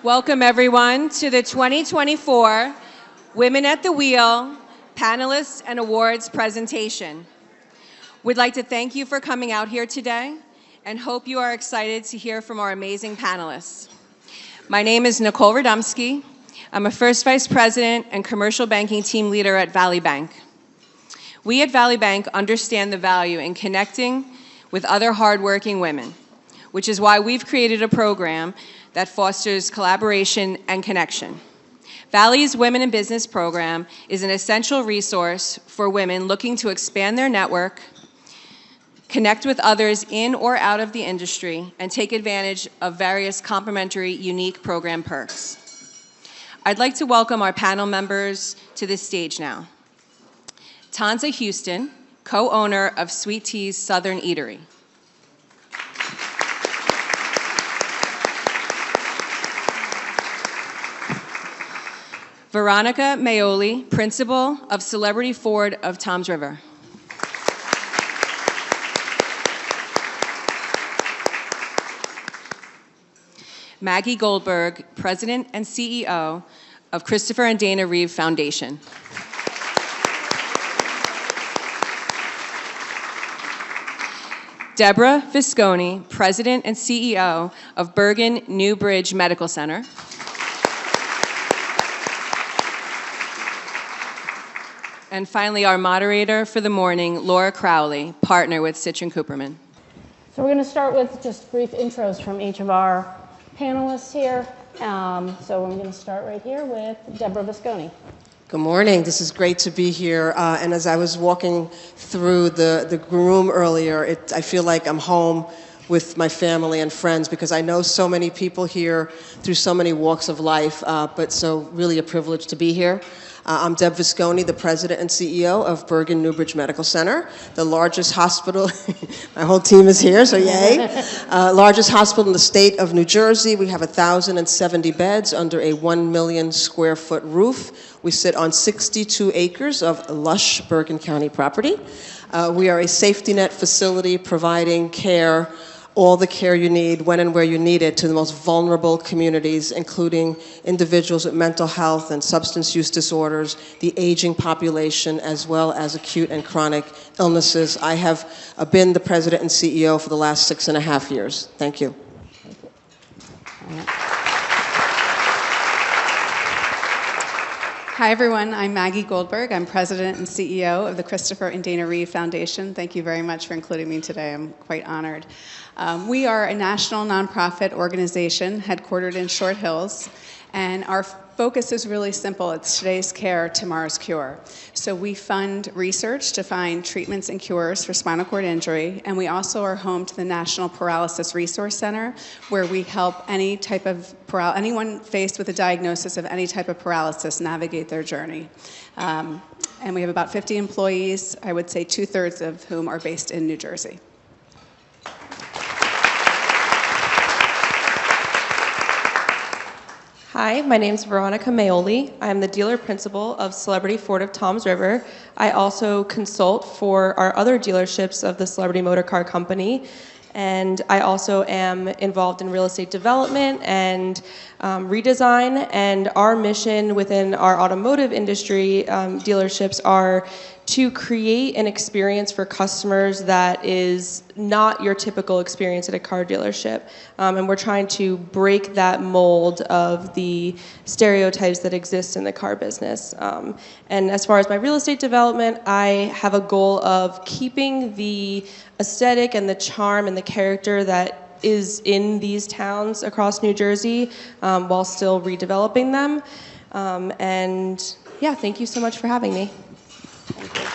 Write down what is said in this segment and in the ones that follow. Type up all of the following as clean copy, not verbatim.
Welcome, everyone, to the 2024 Women at the Wheel Panelists and Awards presentation. We'd like to thank you for coming out here today and hope you are excited to hear from our amazing panelists. My name is Nicole Radumski. I'm a First Vice President and Commercial Banking Team Leader at Valley Bank. We at Valley Bank understand the value in connecting with other hardworking women, which is why we've created a program that fosters collaboration and connection. Valley's Women in Business program is an essential resource for women looking to expand their network, connect with others in or out of the industry, and take advantage of various complimentary, unique program perks. I'd like to welcome our panel members to the stage now. Tonza Houston, co-owner of Sweet Tea's Southern Eatery. Veronica Maoli, principal of Celebrity Ford of Toms River. Maggie Goldberg, president and CEO of Christopher and Dana Reeve Foundation. Deborah Visconi, president and CEO of Bergen New Bridge Medical Center. And finally, our moderator for the morning, Laura Crowley, partner with Citrin Cooperman. So we're going to start with just brief intros from each of our panelists here. So I'm going to start right here with Deborah Visconi. Good morning. This is great to be here. And as I was walking through the room earlier, I feel like I'm home with my family and friends because I know so many people here through so many walks of life, but so really a privilege to be here. I'm Deb Visconi, the president and CEO of Bergen New Bridge Medical Center, the largest hospital. My whole team is here, so yay. Largest hospital in the state of New Jersey. We have 1,070 beds under a 1 million square foot roof. We sit on 62 acres of lush Bergen County property. We are a safety net facility providing care, all the care you need, when and where you need it, to the most vulnerable communities, including individuals with mental health and substance use disorders, the aging population, as well as acute and chronic illnesses. I have been the president and CEO for the last 6.5 years. Thank you. Hi, everyone. I'm Maggie Goldberg. I'm president and CEO of the Christopher and Dana Reeve Foundation. Thank you very much for including me today. I'm quite honored. We are a national nonprofit organization headquartered in Short Hills, and our focus is really simple. It's today's care, tomorrow's cure. So we fund research to find treatments and cures for spinal cord injury, and we also are home to the National Paralysis Resource Center, where we help anyone faced with a diagnosis of any type of paralysis navigate their journey. And we have about 50 employees, I would say 2/3 of whom are based in New Jersey. Hi, my name is Veronica Maoli. I'm the dealer principal of Celebrity Ford of Toms River. I also consult for our other dealerships of the Celebrity Motor Car Company. And I also am involved in real estate development and redesign. And our mission within our automotive industry dealerships are to create an experience for customers that is not your typical experience at a car dealership. And we're trying to break that mold of the stereotypes that exist in the car business. And as far as my real estate development, I have a goal of keeping the aesthetic and the charm and the character that is in these towns across New Jersey while still redeveloping them. And yeah, thank you so much for having me. Thank you.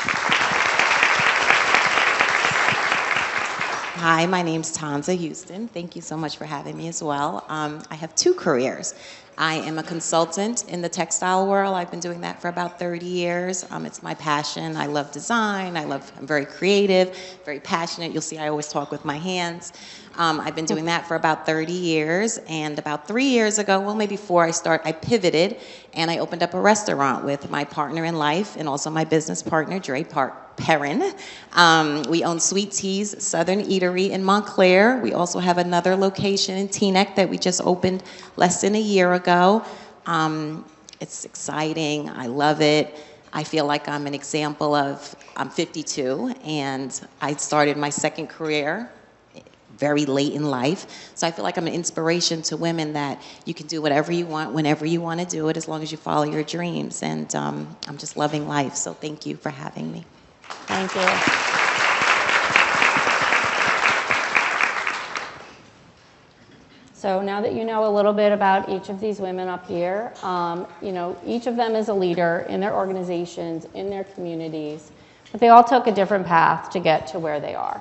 Hi, my name's Tonza Houston. Thank you so much for having me as well. I have 2 careers. I am a consultant in the textile world. I've been doing that for about 30 years. It's my passion. I love design. I'm very creative, very passionate. You'll see I always talk with my hands. I've been doing that for about 30 years, and about 3 years ago, well, maybe 4, I pivoted, and I opened up a restaurant with my partner in life and also my business partner, Dre Perrin. We own Sweet Tea's Southern Eatery in Montclair. We also have another location in Teaneck that we just opened less than a year ago. It's exciting. I love it. I feel like I'm an example of, I'm 52, and I started my second career very late in life. So I feel like I'm an inspiration to women that you can do whatever you want, whenever you want to do it, as long as you follow your dreams. And I'm just loving life. So thank you for having me. Thank you. So now that you know a little bit about each of these women up here, each of them is a leader in their organizations, in their communities, but they all took a different path to get to where they are.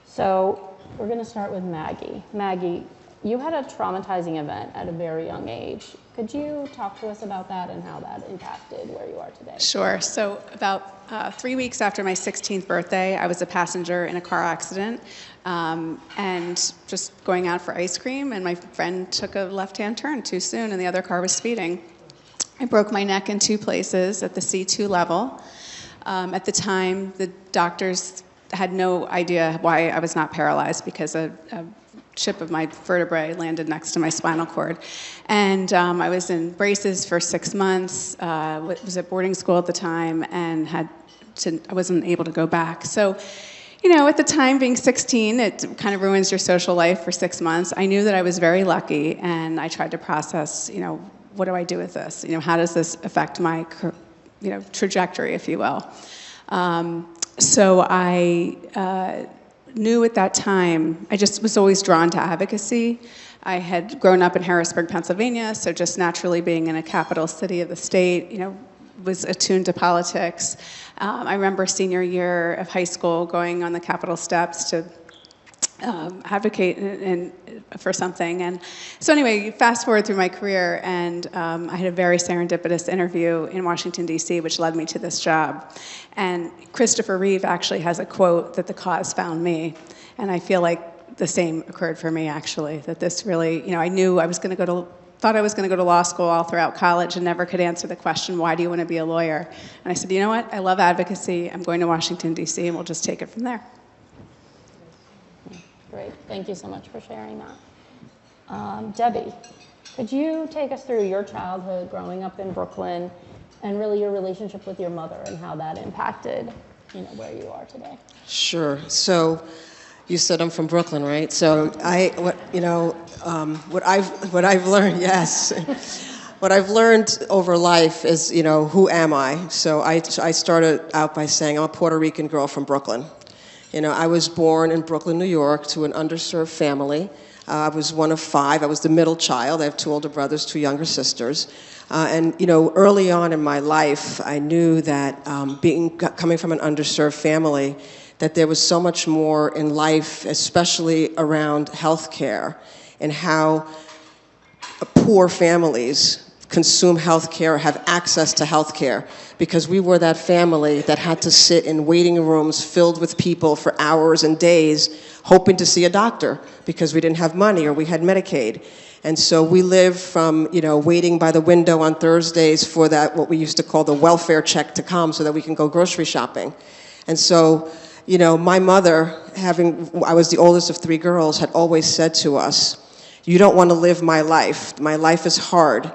So we're going to start with Maggie. Maggie, you had a traumatizing event at a very young age. Could you talk to us about that and how that impacted where you are today? Sure. So about 3 weeks after my 16th birthday, I was a passenger in a car accident and just going out for ice cream, and my friend took a left-hand turn too soon, and the other car was speeding. I broke my neck in 2 places at the C2 level. At the time, the doctors had no idea why I was not paralyzed because a chip of my vertebrae landed next to my spinal cord. And I was in braces for 6 months, was at boarding school at the time, and I wasn't able to go back. So, at the time, being 16, it kind of ruins your social life for 6 months. I knew that I was very lucky, and I tried to process, what do I do with this? How does this affect my, trajectory, if you will? So I knew at that time, I just was always drawn to advocacy. I had grown up in Harrisburg, Pennsylvania, so just naturally being in a capital city of the state, was attuned to politics. I remember senior year of high school going on the Capitol steps to advocate for something. And so anyway, fast forward through my career, and I had a very serendipitous interview in Washington, D.C., which led me to this job. And Christopher Reeve actually has a quote that the cause found me. And I feel like the same occurred for me, actually, that this really, I knew I was going to thought I was going to go to law school all throughout college and never could answer the question, why do you want to be a lawyer? And I said, you know what? I love advocacy. I'm going to Washington, D.C., and we'll just take it from there. Great. Thank you so much for sharing that. Debbie, could you take us through your childhood growing up in Brooklyn and really your relationship with your mother and how that impacted, where you are today? Sure. So you said I'm from Brooklyn, right? So what I've learned, yes. What I've learned over life is, who am I? So I started out by saying I'm a Puerto Rican girl from Brooklyn. I was born in Brooklyn, New York, to an underserved family. I was one of 5. I was the middle child. I have 2 older brothers, 2 younger sisters. And early on in my life, I knew that coming from an underserved family, that there was so much more in life, especially around healthcare, and how poor families consume healthcare, have access to healthcare, because we were that family that had to sit in waiting rooms filled with people for hours and days hoping to see a doctor because we didn't have money or we had Medicaid. And so we lived from, waiting by the window on Thursdays for that, what we used to call the welfare check to come so that we can go grocery shopping. And so, my mother, I was the oldest of 3 girls, had always said to us, you don't want to live my life. My life is hard.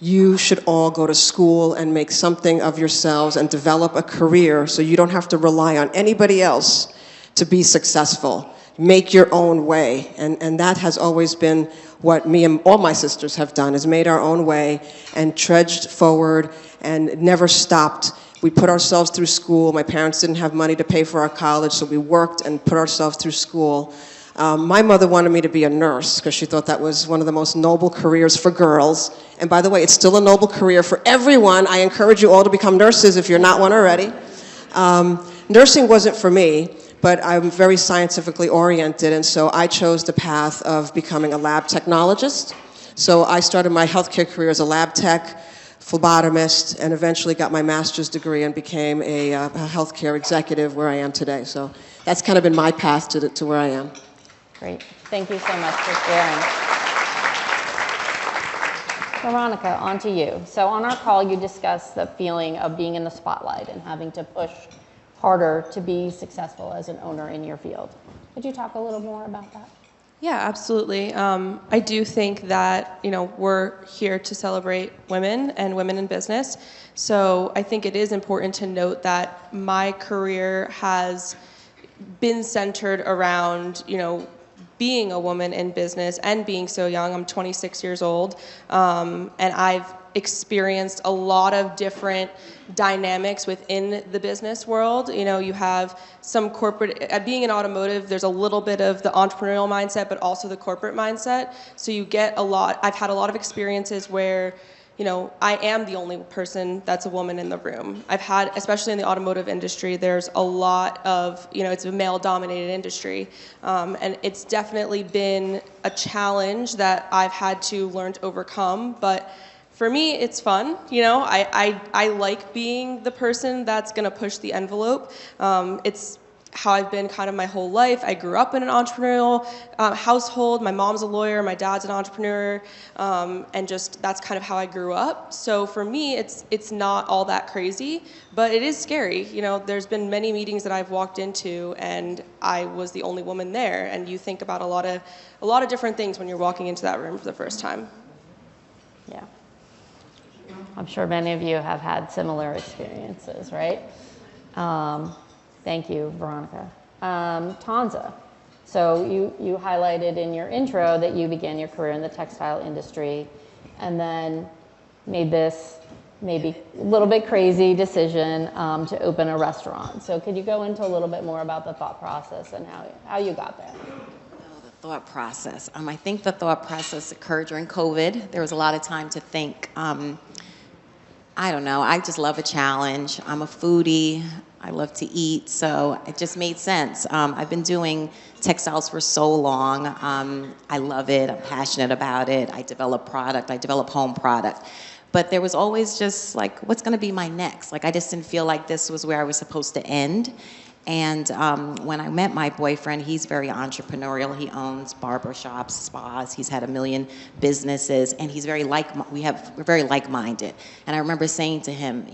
You should all go to school and make something of yourselves and develop a career so you don't have to rely on anybody else to be successful. Make your own way. And that has always been what me and all my sisters have done, is made our own way and trudged forward and never stopped. We put ourselves through school. My parents didn't have money to pay for our college, so we worked and put ourselves through school. My mother wanted me to be a nurse because she thought that was one of the most noble careers for girls. And by the way, it's still a noble career for everyone. I encourage you all to become nurses if you're not one already. Nursing wasn't for me, but I'm very scientifically oriented, and so I chose the path of becoming a lab technologist. So I started my healthcare career as a lab tech, phlebotomist, and eventually got my master's degree and became a healthcare executive where I am today. So that's kind of been my path to where I am. Great. Thank you so much for sharing. Veronica, on to you. So on our call, you discussed the feeling of being in the spotlight and having to push harder to be successful as an owner in your field. Could you talk a little more about that? Yeah, absolutely. I do think that, we're here to celebrate women and women in business. So I think it is important to note that my career has been centered around, being a woman in business and being so young. I'm 26 years old, and I've experienced a lot of different dynamics within the business world. You have some corporate, being in automotive, there's a little bit of the entrepreneurial mindset, but also the corporate mindset. So you get I've had a lot of experiences where, I am the only person that's a woman in the room. I've had, especially in the automotive industry, there's a lot of, it's a male-dominated industry. And it's definitely been a challenge that I've had to learn to overcome. But for me, it's fun. I like being the person that's going to push the envelope. It's how I've been kind of my whole life. I grew up in an entrepreneurial household. My mom's a lawyer, my dad's an entrepreneur, and just that's kind of how I grew up. So for me, it's not all that crazy, but it is scary. There's been many meetings that I've walked into, and I was the only woman there. And you think about a lot of different things when you're walking into that room for the first time. Yeah. I'm sure many of you have had similar experiences, right? Thank you, Veronica. Tonza, so you highlighted in your intro that you began your career in the textile industry and then made this maybe a little bit crazy decision to open a restaurant. So could you go into a little bit more about the thought process and how you got there? The thought process. I think the thought process occurred during COVID. There was a lot of time to think. I don't know. I just love a challenge. I'm a foodie. I love to eat, so it just made sense. I've been doing textiles for so long. I love it. I'm passionate about it. I develop product. I develop home product. But there was always just like, what's going to be my next? Like, I just didn't feel like this was where I was supposed to end. And when I met my boyfriend, he's very entrepreneurial. He owns barbershops, spas. He's had 1 million businesses, and he's we're very like-minded. And I remember saying to him,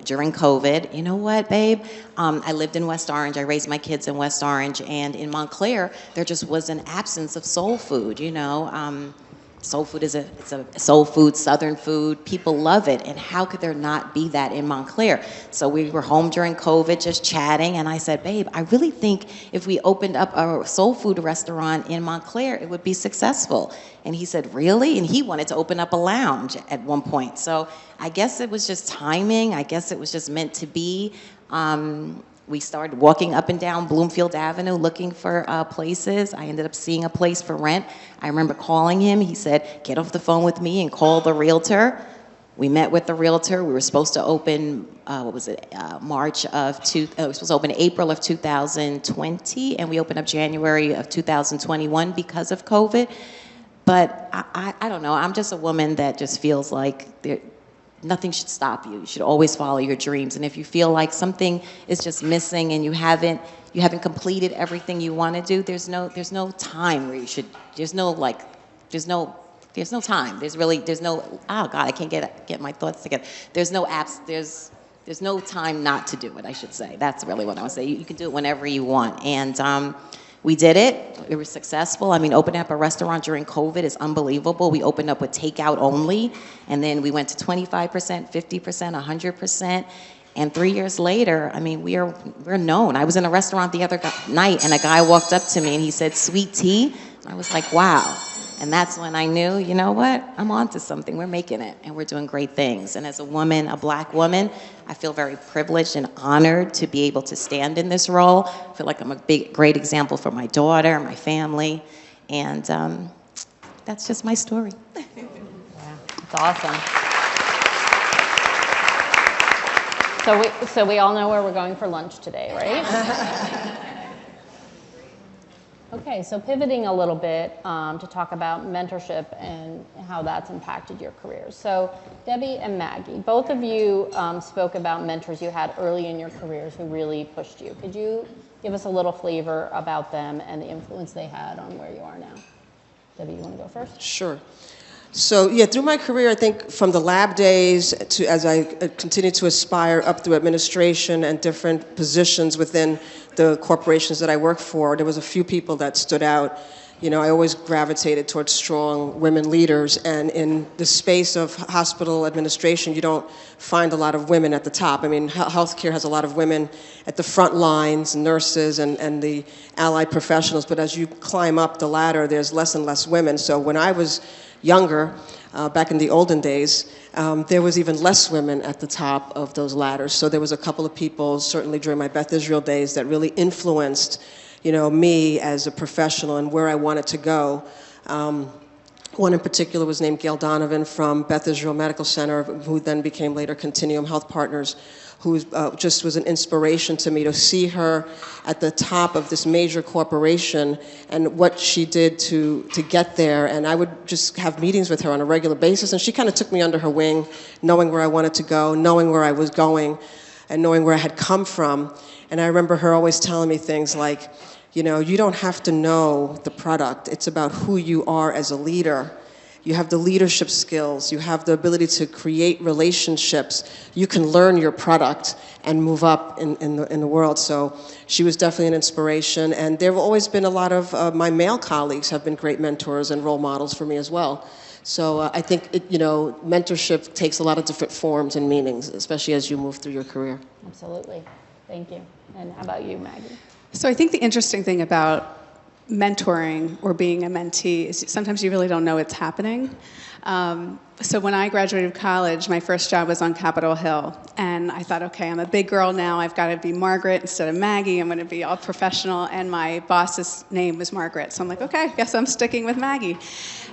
during COVID, you know what, babe? I lived in West Orange. I raised my kids in West Orange, and in Montclair, there just was an absence of soul food. Soul food it's a soul food, Southern food. People love it. And how could there not be that in Montclair? So we were home during COVID just chatting. And I said, babe, I really think if we opened up a soul food restaurant in Montclair, it would be successful. And he said, really? And he wanted to open up a lounge at one point. So I guess it was just timing. I guess it was just meant to be. We started walking up and down Bloomfield Avenue looking for places. I ended up seeing a place for rent. I remember calling him. He said, get off the phone with me and call the realtor. We met with the realtor. We were supposed to open, we were supposed to open April of 2020, and we opened up January of 2021 because of COVID. But I don't know. I'm just a woman that just feels like nothing should stop you. You should always follow your dreams. And if you feel like something is just missing and you haven't completed everything you want to do, there's no time where you should. There's no time. There's no. Oh God, I can't get my thoughts together. There's no apps. There's no time not to do it. I should say. That's really what I want to say. You can do it whenever you want. And we did it. We were successful. Opening up a restaurant during COVID is unbelievable. We opened up with takeout only, and then we went to 25%, 50%, 100%. And 3 years later, we're known. I was in a restaurant the other night, and a guy walked up to me, and he said, "Sweet tea." I was like, wow. And that's when I knew, you know what? I'm onto something. We're making it, and we're doing great things. And as a woman, a black woman, I feel very privileged and honored to be able to stand in this role. I feel like I'm a great example for my daughter, my family, and that's just my story. Wow, that's awesome. So we all know where we're going for lunch today, right? Okay, so pivoting a little bit to talk about mentorship and how that's impacted your careers. So Debbie and Maggie, both of you spoke about mentors you had early in your careers who really pushed you. Could you give us a little flavor about them and the influence they had on where you are now? Debbie, you want to go first? Sure. So yeah, through my career, I think from the lab days to as I continued to aspire up through administration and different positions within the corporations that I work for, there was a few people that stood out. You know, I always gravitated towards strong women leaders, and in the space of hospital administration, you don't find a lot of women at the top. I mean, healthcare has a lot of women at the front lines, nurses and the allied professionals, but as you climb up the ladder, there's less and less women. So when I was younger, back in the olden days, there was even less women at the top of those ladders. So there was a couple of people, certainly during my Beth Israel days, that really influenced, you know, me as a professional and where I wanted to go. One in particular was named Gail Donovan from Beth Israel Medical Center, who then became later Continuum Health Partners, who just was an inspiration to me to see her at the top of this major corporation and what she did to get there. And I would just have meetings with her on a regular basis, and she kind of took me under her wing, knowing where I wanted to go, knowing where I was going, and knowing where I had come from. And I remember her always telling me things like, you know, you don't have to know the product. It's about who you are as a leader. You have the leadership skills. You have the ability to create relationships. You can learn your product and move up in the world. So she was definitely an inspiration. And there have always been a lot of my male colleagues have been great mentors and role models for me as well. So I think, mentorship takes a lot of different forms and meanings, especially as you move through your career. Absolutely. Thank you. And how about you, Maggie? So I think the interesting thing about mentoring or being a mentee is sometimes you really don't know it's happening. So when I graduated college, my first job was on Capitol Hill. And I thought, okay, I'm a big girl now. I've got to be Margaret instead of Maggie. I'm going to be all professional. And my boss's name was Margaret. So I'm like, okay, guess I'm sticking with Maggie.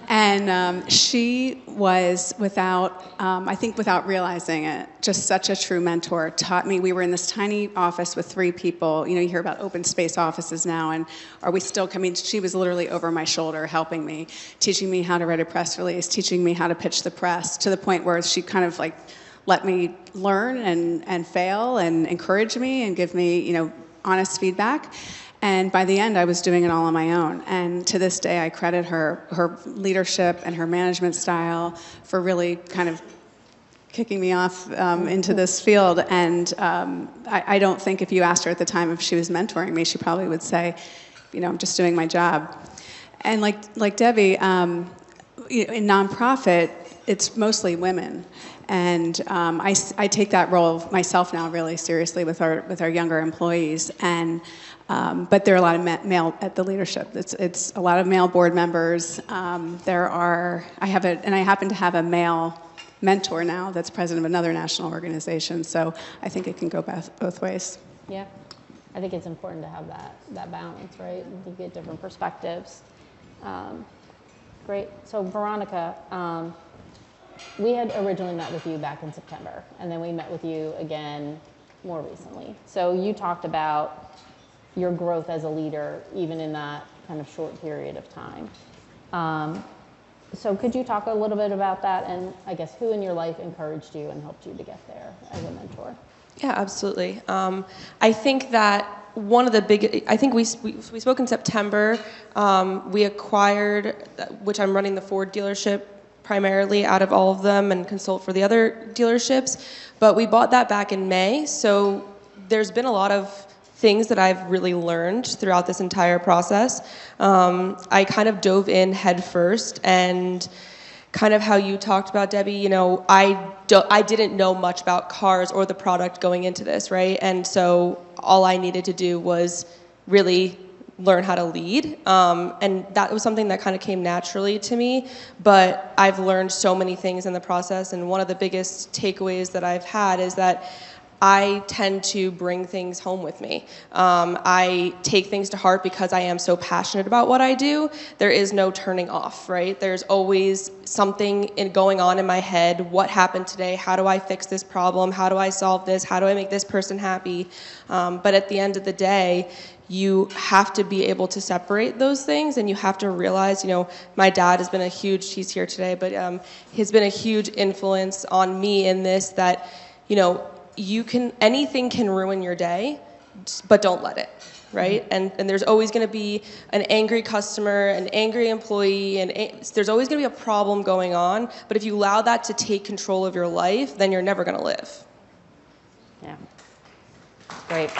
And she was, I think without realizing it, just such a true mentor. Taught me, we were in this tiny office with 3 people. You know, you hear about open space offices now, and are we still coming? She was literally over my shoulder helping me, teaching me how to write a press release, teaching me how to pitch the press, to the point where she kind of like let me learn and fail and encourage me and give me, honest feedback. And by the end, I was doing it all on my own. And to this day, I credit her leadership and her management style for really kind of kicking me off into this field. And I don't think if you asked her at the time if she was mentoring me, she probably would say, I'm just doing my job. And like Debbie, in nonprofit, it's mostly women. And I take that role myself now really seriously with our younger employees. And but there are a lot of male at the leadership. It's a lot of male board members. I happen to have a male mentor now that's president of another national organization. So I think it can go both ways. Yeah, I think it's important to have that balance, right? You get different perspectives. Great. So Veronica, we had originally met with you back in September, and then we met with you again more recently. So you talked about your growth as a leader, even in that kind of short period of time. So could you talk a little bit about that, and I guess who in your life encouraged you and helped you to get there as a mentor? Yeah, absolutely. I think that one of the I think we spoke in September. We acquired, which I'm running the Ford dealership primarily out of all of them and consult for the other dealerships, but we bought that back in May. So there's been a lot of things that I've really learned throughout this entire process. I kind of dove in head first, and kind of how you talked about, Debbie, I didn't know much about cars or the product going into this, right? And so all I needed to do was really learn how to lead. And that was something that kind of came naturally to me, but I've learned so many things in the process. And one of the biggest takeaways that I've had is that I tend to bring things home with me. I take things to heart because I am so passionate about what I do. There is no turning off, right? There's always something going on in my head. What happened today? How do I fix this problem? How do I solve this? How do I make this person happy? But at the end of the day, you have to be able to separate those things, and you have to realize, my dad has been he's here today, but he's been a huge influence on me in this, that, anything can ruin your day, but don't let it, right? And there's always going to be an angry customer, an angry employee, and there's always going to be a problem going on. But if you allow that to take control of your life, then you're never going to live. Yeah, great.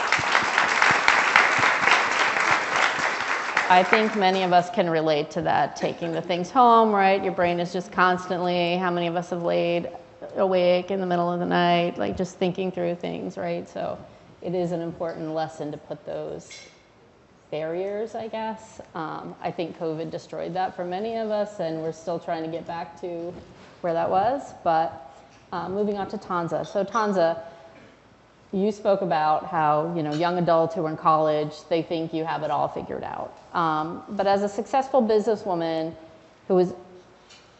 I think many of us can relate to that, taking the things home, right? Your brain is just constantly, how many of us have laid awake in the middle of the night, like just thinking through things, right? So it is an important lesson to put those barriers, I guess. I think COVID destroyed that for many of us, and we're still trying to get back to where that was. But moving on to Tonza. So Tonza, you spoke about how, you know, young adults who are in college, they think you have it all figured out. But as a successful businesswoman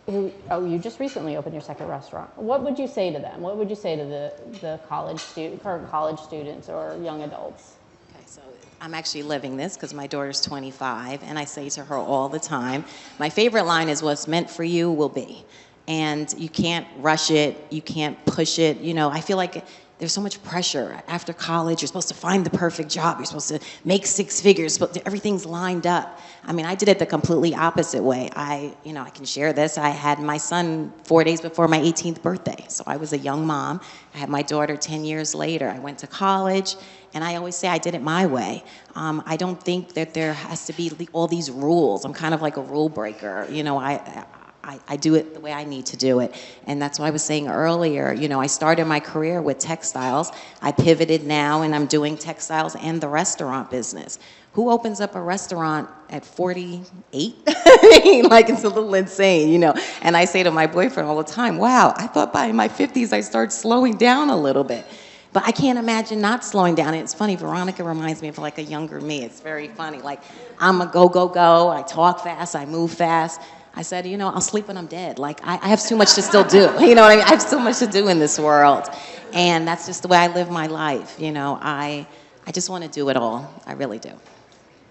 you just recently opened your second restaurant. What would you say to them? What would you say to the current college students or young adults? Okay, so I'm actually living this because my daughter's 25, and I say to her all the time, my favorite line is, what's meant for you will be. And you can't rush it, you can't push it. You know, I feel like there's so much pressure. After college, you're supposed to find the perfect job. You're supposed to make 6 figures, but everything's lined up. I mean, I did it the completely opposite way. I can share this. I had my son 4 days before my 18th birthday. So I was a young mom. I had my daughter 10 years later. I went to college, and I always say I did it my way. I don't think that there has to be all these rules. I'm kind of like a rule breaker. You know, I do it the way I need to do it. And that's what I was saying earlier. You know, I started my career with textiles. I pivoted now, and I'm doing textiles and the restaurant business. Who opens up a restaurant at 48? I mean, like, it's a little insane, you know. And I say to my boyfriend all the time, wow, I thought by my 50s I started slowing down a little bit. But I can't imagine not slowing down. And it's funny, Veronica reminds me of like a younger me. It's very funny. Like, I'm a go, go, go. I talk fast, I move fast. I said, you know, I'll sleep when I'm dead. Like, I have too much to still do. You know what I mean? I have so much to do in this world. And that's just the way I live my life. You know, I just want to do it all. I really do.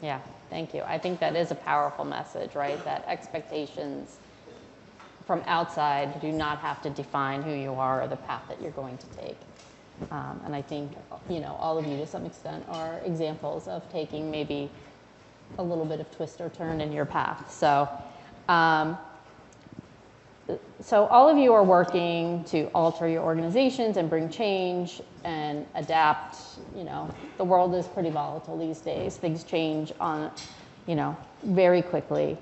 Yeah, thank you. I think that is a powerful message, right? That expectations from outside do not have to define who you are or the path that you're going to take. And I think, you know, all of you to some extent are examples of taking maybe a little bit of twist or turn in your path. So all of you are working to alter your organizations and bring change and adapt. You know, the world is pretty volatile these days. Things change on, you know, very quickly.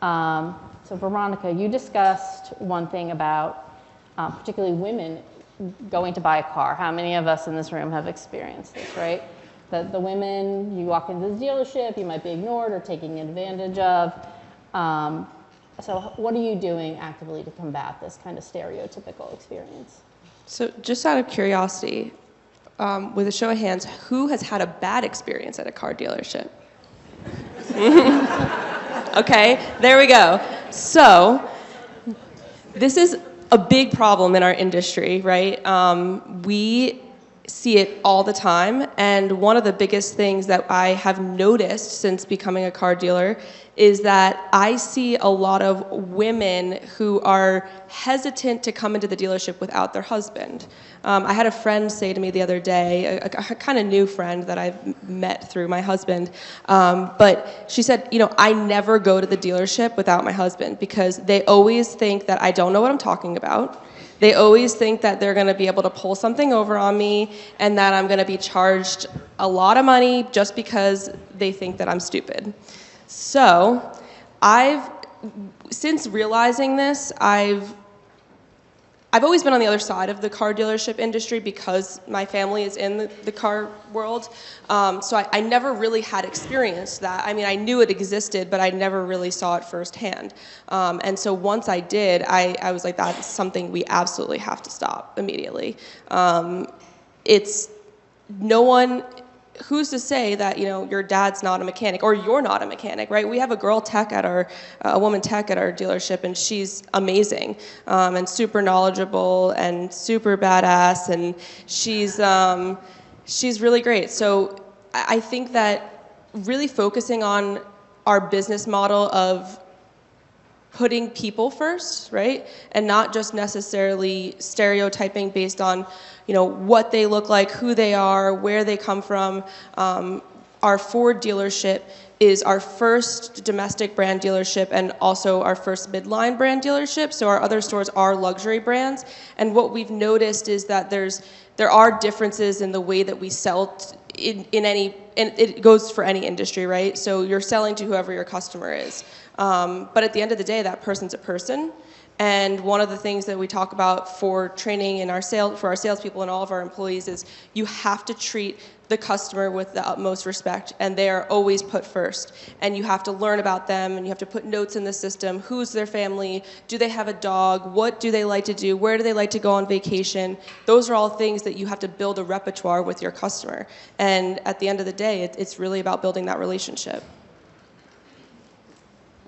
So Veronica, you discussed one thing about particularly women going to buy a car. How many of us in this room have experienced this, right? The women, you walk into the dealership, you might be ignored or taken advantage of. So what are you doing actively to combat this kind of stereotypical experience? So just out of curiosity, with a show of hands, who has had a bad experience at a car dealership? Okay, there we go. So this is a big problem in our industry, right? We see it all the time, and one of the biggest things that I have noticed since becoming a car dealer is that I see a lot of women who are hesitant to come into the dealership without their husband. I had a friend say to me the other day, a kind of new friend that I've met through my husband, but she said, you know, I never go to the dealership without my husband because they always think that I don't know what I'm talking about. They always think that they're going to be able to pull something over on me and that I'm going to be charged a lot of money just because they think that I'm stupid. So since realizing this, I've always been on the other side of the car dealership industry because my family is in the car world. So I never really had experienced that. I mean, I knew it existed, but I never really saw it firsthand. And so once I did, I was like, that's something we absolutely have to stop immediately. It's no one... Who's to say that, you know, your dad's not a mechanic or you're not a mechanic, right? We have a woman tech at our dealership, and she's amazing and super knowledgeable and super badass, and she's really great. So I think that really focusing on our business model of putting people first, right? And not just necessarily stereotyping based on, you know, what they look like, who they are, where they come from. our Ford dealership is our first domestic brand dealership and also our first midline brand dealership. So our other stores are luxury brands. And what we've noticed is that there are differences in the way that we sell and it goes for any industry, right? So you're selling to whoever your customer is. But at the end of the day, that person's a person. And one of the things that we talk about for training in for our salespeople and all of our employees is you have to treat the customer with the utmost respect, and they are always put first. And you have to learn about them, and you have to put notes in the system. Who's their family? Do they have a dog? What do they like to do? Where do they like to go on vacation? Those are all things that you have to build a repertoire with your customer. And at the end of the day, it's really about building that relationship.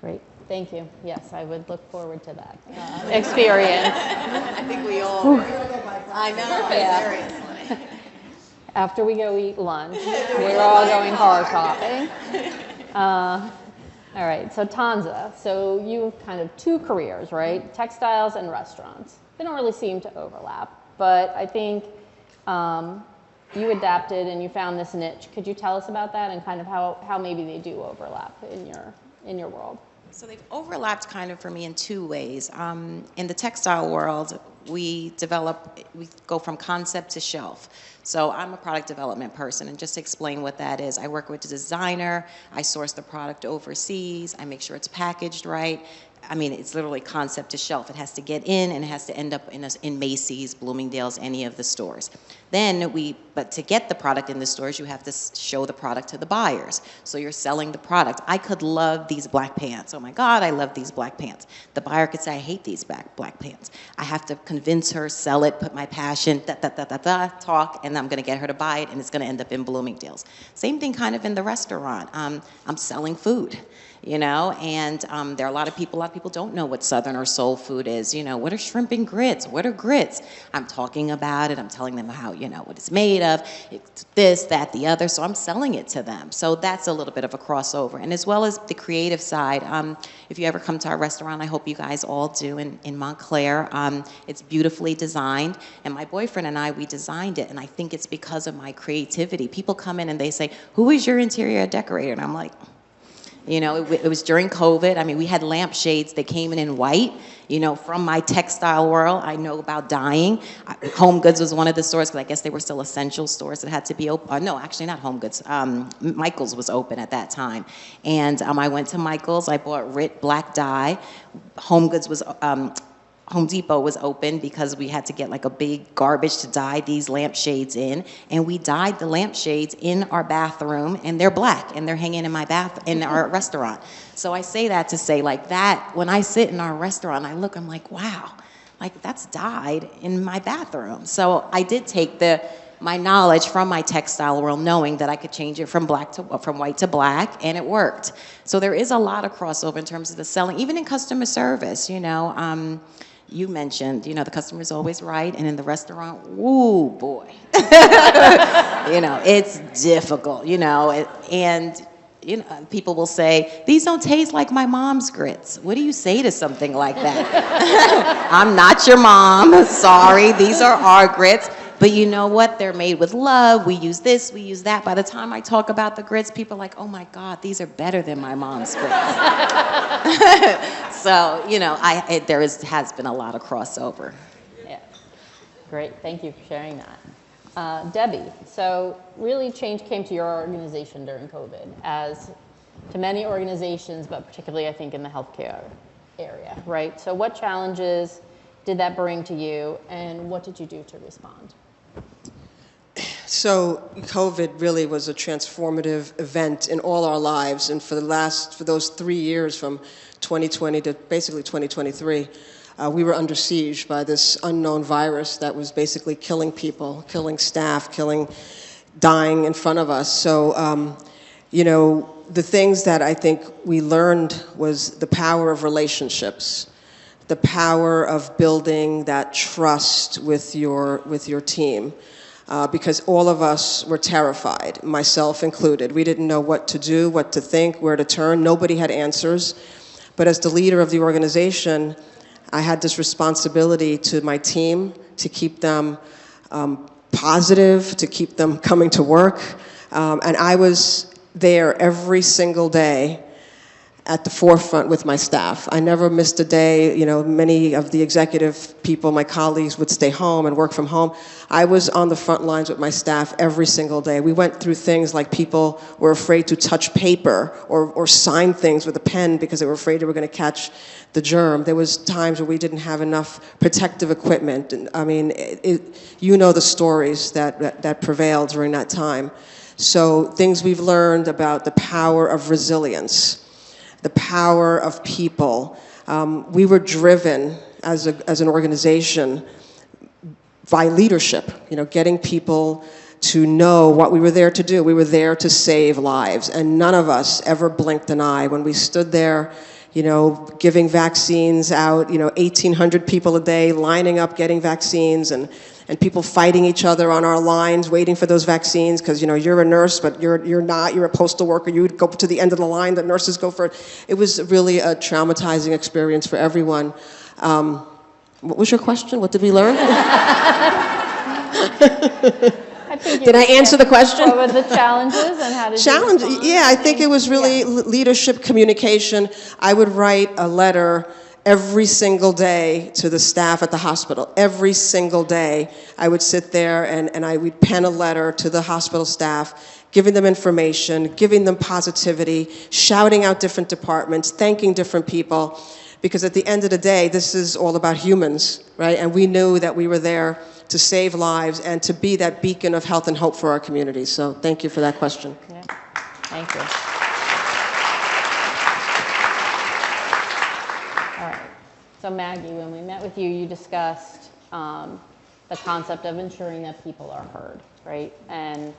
Great. Thank you. Yes, I would look forward to that experience. I think we all. I know. Yeah. Seriously. After we go eat lunch, we're all going car shopping. All right, so Tonza, so you have kind of two careers, right? Textiles and restaurants. They don't really seem to overlap, but I think you adapted and you found this niche. Could you tell us about that and kind of how maybe they do overlap in your world? So they've overlapped kind of for me in two ways. In the textile world, we go from concept to shelf. So I'm a product development person, and just to explain what that is, I work with a designer, I source the product overseas, I make sure it's packaged right. I mean, it's literally concept to shelf. It has to get in, and it has to end up in Macy's, Bloomingdale's, any of the stores. But to get the product in the stores, you have to show the product to the buyers. So you're selling the product. I could love these black pants. Oh my God, I love these black pants. The buyer could say, I hate these black pants. I have to convince her, sell it, put my passion, talk, and I'm gonna get her to buy it, and it's gonna end up in Bloomingdale's. Same thing kind of in the restaurant. I'm selling food. And there are a lot of people don't know what Southern or soul food is. What are shrimp and grits? What are grits? I'm talking about it. I'm telling them how, what it's made of. It's this, that, the other. So I'm selling it to them. So that's a little bit of a crossover. And as well as the creative side, if you ever come to our restaurant, I hope you guys all do in Montclair. It's beautifully designed. And my boyfriend and I, we designed it. And I think it's because of my creativity. People come in and they say, who is your interior decorator? And I'm like, it was during COVID. I mean, we had lampshades that came in white, from my textile world. I know about dyeing. Home Goods was one of the stores, because I guess they were still essential stores that had to be open. No, actually not Home Goods. Michael's was open at that time. And I went to Michael's. I bought Rit black dye. Home Depot was open because we had to get like a big garbage to dye these lampshades in, and we dyed the lampshades in our bathroom, and they're black, and they're hanging in our restaurant. So I say that to say, like, that when I sit in our restaurant, I'm like, wow, like that's dyed in my bathroom. So I did take my knowledge from my textile world, knowing that I could change it from white to black, and it worked. So there is a lot of crossover in terms of the selling, even in customer service. You mentioned, the customer is always right, and in the restaurant, woo, boy. It's difficult, and people will say, these don't taste like my mom's grits. What do you say to something like that? I'm not your mom, sorry, these are our grits. But you know what? They're made with love. We use this, we use that. By the time I talk about the grits, people are like, oh my God, these are better than my mom's grits. So, there has been a lot of crossover. Yeah, great. Thank you for sharing that. Debbie, so really change came to your organization during COVID, as to many organizations, but particularly I think in the healthcare area, right? So what challenges did that bring to you, and what did you do to respond? So COVID really was a transformative event in all our lives, and for those 3 years from 2020 to basically 2023, we were under siege by this unknown virus that was basically killing people, killing staff, dying in front of us. So, the things that I think we learned was the power of relationships, the power of building that trust with your team. Because all of us were terrified, myself included. We didn't know what to do, what to think, where to turn. Nobody had answers. But as the leader of the organization, I had this responsibility to my team to keep them positive, to keep them coming to work. And I was there every single day at the forefront with my staff. I never missed a day. You know, many of the executive people, my colleagues, would stay home and work from home. I was on the front lines with my staff every single day. We went through things like people were afraid to touch paper or sign things with a pen because they were afraid they were going to catch the germ. There was times where we didn't have enough protective equipment. And, I mean, you know the stories that prevailed during that time. So things we've learned about the power of resilience, the power of people. We were driven as an organization by leadership, you know, getting people to know what we were there to do. We were there to save lives, and none of us ever blinked an eye when we stood there, you know, giving vaccines out, you know, 1,800 people a day lining up getting vaccines, and people fighting each other on our lines, waiting for those vaccines, because, you know, you're a nurse, but you're not, you're a postal worker, you would go to the end of the line, the nurses go for it. It was really a traumatizing experience for everyone. What was your question? What did we learn? Did I answer the question? What were the challenges and how did you respond? Yeah, I think it was really leadership, communication. I would write a letter every single day to the staff at the hospital. Every single day, I would sit there and I would pen a letter to the hospital staff, giving them information, giving them positivity, shouting out different departments, thanking different people, because at the end of the day, this is all about humans, right? And we knew that we were there to save lives and to be that beacon of health and hope for our community. So thank you for that question. Yeah. Thank you. All right. So Maggie, when we met with you, you discussed the concept of ensuring that people are heard, right? And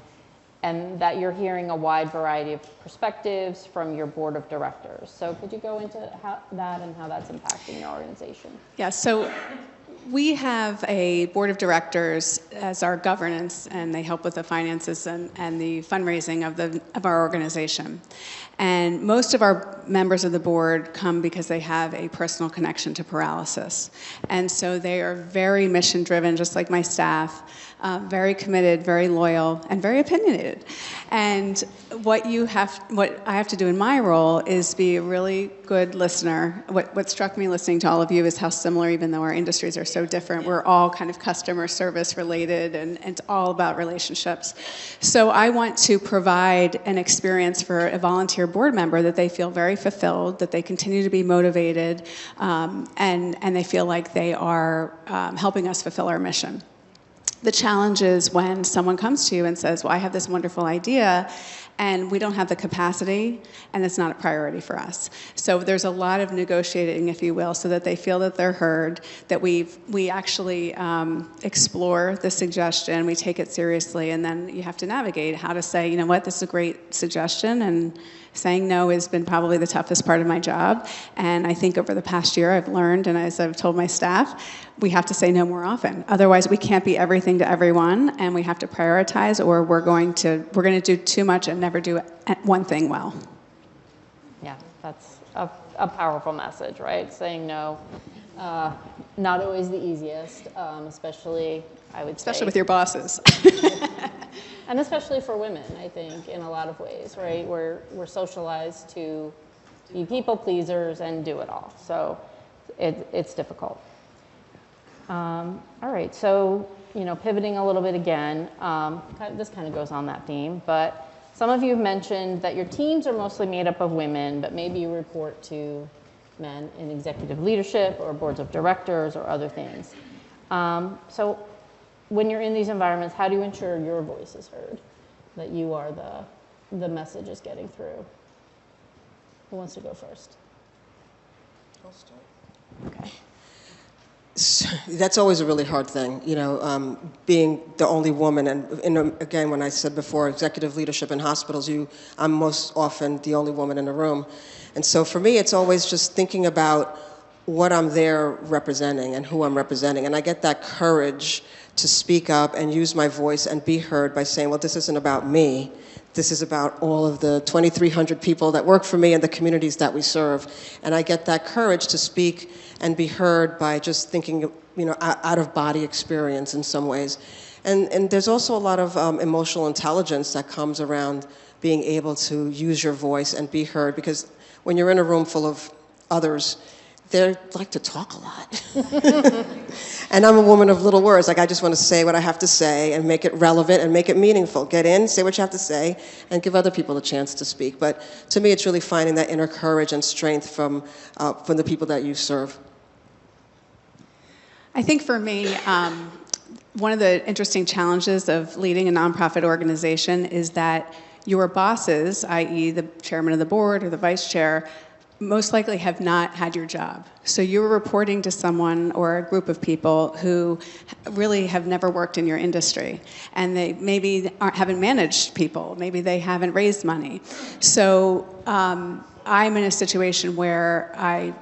that you're hearing a wide variety of perspectives from your board of directors. So could you go into that and how that's impacting your organization? Yeah, so we have a board of directors as our governance, and they help with the finances and the fundraising of our organization. And most of our members of the board come because they have a personal connection to paralysis. And so they are very mission-driven, just like my staff, very committed, very loyal, and very opinionated. And what I have to do in my role is be a really good listener. What struck me listening to all of you is how similar, even though our industries are so different, we're all kind of customer service related, and it's all about relationships. So I want to provide an experience for a volunteer board member that they feel very fulfilled, that they continue to be motivated, and they feel like they are helping us fulfill our mission. The challenge is when someone comes to you and says, well, I have this wonderful idea, and we don't have the capacity, and it's not a priority for us. So there's a lot of negotiating, if you will, so that they feel that they're heard, that we actually explore the suggestion, we take it seriously, and then you have to navigate how to say, you know what, this is a great suggestion, and saying no has been probably the toughest part of my job. And I think over the past year I've learned, and as I've told my staff, we have to say no more often. Otherwise we can't be everything to everyone, and we have to prioritize, or we're going to do too much and never do one thing well. Yeah, that's a powerful message, right? Saying no, not always the easiest, especially, I would say. Especially with your bosses. And especially for women, I think, in a lot of ways, right? We're socialized to be people pleasers and do it all. So it's difficult. All right, so, pivoting a little bit again, this kind of goes on that theme, but some of you have mentioned that your teams are mostly made up of women, but maybe you report to men in executive leadership or boards of directors or other things. So when you're in these environments, how do you ensure your voice is heard, that you are the message is getting through? Who wants to go first? I'll start. Okay. That's always a really hard thing, being the only woman. And again, when I said before, executive leadership in hospitals, I'm most often the only woman in the room. And so for me, it's always just thinking about what I'm there representing and who I'm representing. And I get that courage to speak up and use my voice and be heard by saying, well, this isn't about me. This is about all of the 2,300 people that work for me and the communities that we serve. And I get that courage to speak and be heard by just thinking, out of body experience in some ways. And there's also a lot of emotional intelligence that comes around being able to use your voice and be heard, because when you're in a room full of others, they like to talk a lot. And I'm a woman of little words. Like, I just want to say what I have to say and make it relevant and make it meaningful. Get in, say what you have to say, and give other people a chance to speak. But to me, it's really finding that inner courage and strength from the people that you serve. I think for me, one of the interesting challenges of leading a nonprofit organization is that your bosses, i.e. the chairman of the board or the vice chair, most likely have not had your job. So you're reporting to someone or a group of people who really have never worked in your industry. And they maybe haven't managed people. Maybe they haven't raised money. So I'm in a situation where I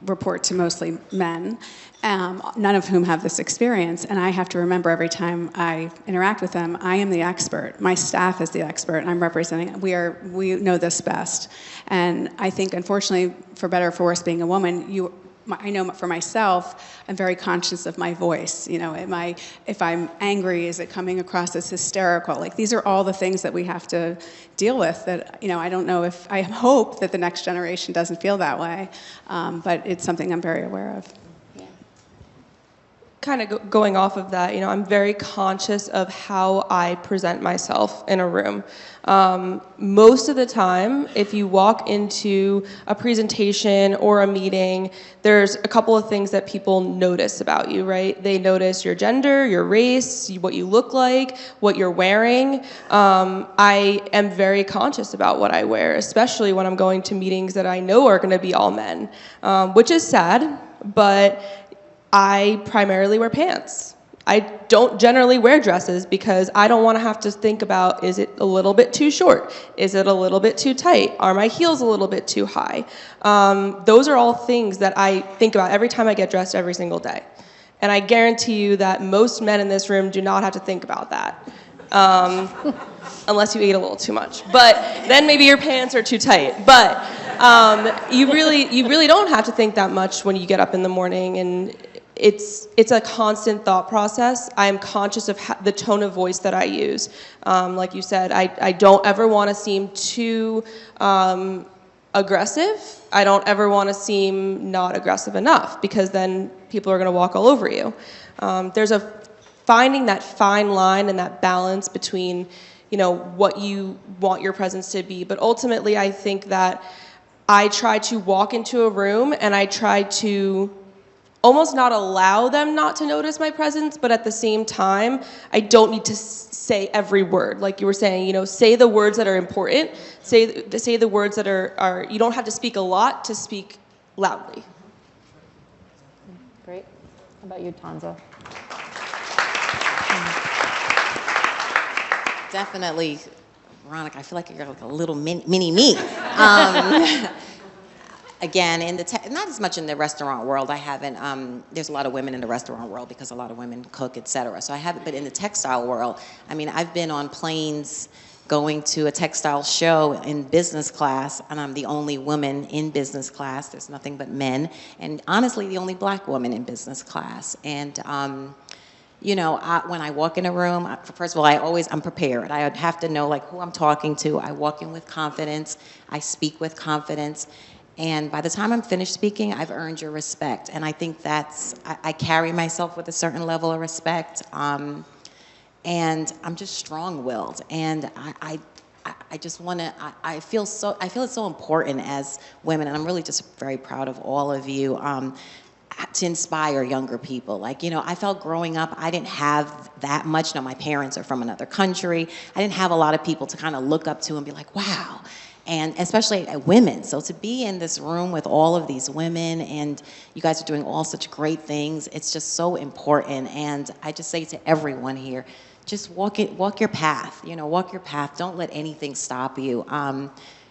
report to mostly men, none of whom have this experience, and I have to remember every time I interact with them, I am the expert. My staff is the expert, and I'm representing. We know this best, and I think, unfortunately, for better or for worse, being a woman, I know for myself, I'm very conscious of my voice. You know, if I'm angry, is it coming across as hysterical? Like, these are all the things that we have to deal with that, you know, I hope that the next generation doesn't feel that way, but it's something I'm very aware of. Kind of going off of that, you know, I'm very conscious of how I present myself in a room. Most of the time, if you walk into a presentation or a meeting, there's a couple of things that people notice about you, right? They notice your gender, your race, what you look like, what you're wearing. I am very conscious about what I wear, especially when I'm going to meetings that I know are going to be all men, which is sad, but I primarily wear pants. I don't generally wear dresses because I don't want to have to think about, is it a little bit too short? Is it a little bit too tight? Are my heels a little bit too high? Those are all things that I think about every time I get dressed every single day. And I guarantee you that most men in this room do not have to think about that. Unless you ate a little too much. But then maybe your pants are too tight. But you really don't have to think that much when you get up in the morning, and it's a constant thought process. I am conscious of the tone of voice that I use. Like you said, I don't ever want to seem too aggressive. I don't ever want to seem not aggressive enough, because then people are going to walk all over you. There's finding that fine line and that balance between, you know, what you want your presence to be. But ultimately, I think that I try to walk into a room and I try to almost not allow them not to notice my presence, but at the same time, I don't need to say every word. Like you were saying, you know, say the words that are important, say the words that are you don't have to speak a lot to speak loudly. Great. How about you, Tonza? Definitely, Veronica, I feel like you're like a little mini me. Again, not as much in the restaurant world. I haven't, there's a lot of women in the restaurant world because a lot of women cook, et cetera. So I haven't, but in the textile world, I mean, I've been on planes going to a textile show in business class, and I'm the only woman in business class. There's nothing but men, and honestly, the only black woman in business class. And, you know, when I walk in a room, first of all, I'm prepared. I have to know like who I'm talking to. I walk in with confidence. I speak with confidence. And by the time I'm finished speaking, I've earned your respect. And I think I carry myself with a certain level of respect. And I'm just strong-willed. And I just want to, I feel it's so important as women, and I'm really just very proud of all of you, to inspire younger people. Like, you know, I felt growing up, I didn't have that much. No, my parents are from another country. I didn't have a lot of people to kind of look up to and be like, wow. And especially women. So to be in this room with all of these women, and you guys are doing all such great things, it's just so important. And I just say to everyone here, just walk your path. You know, walk your path. Don't let anything stop you.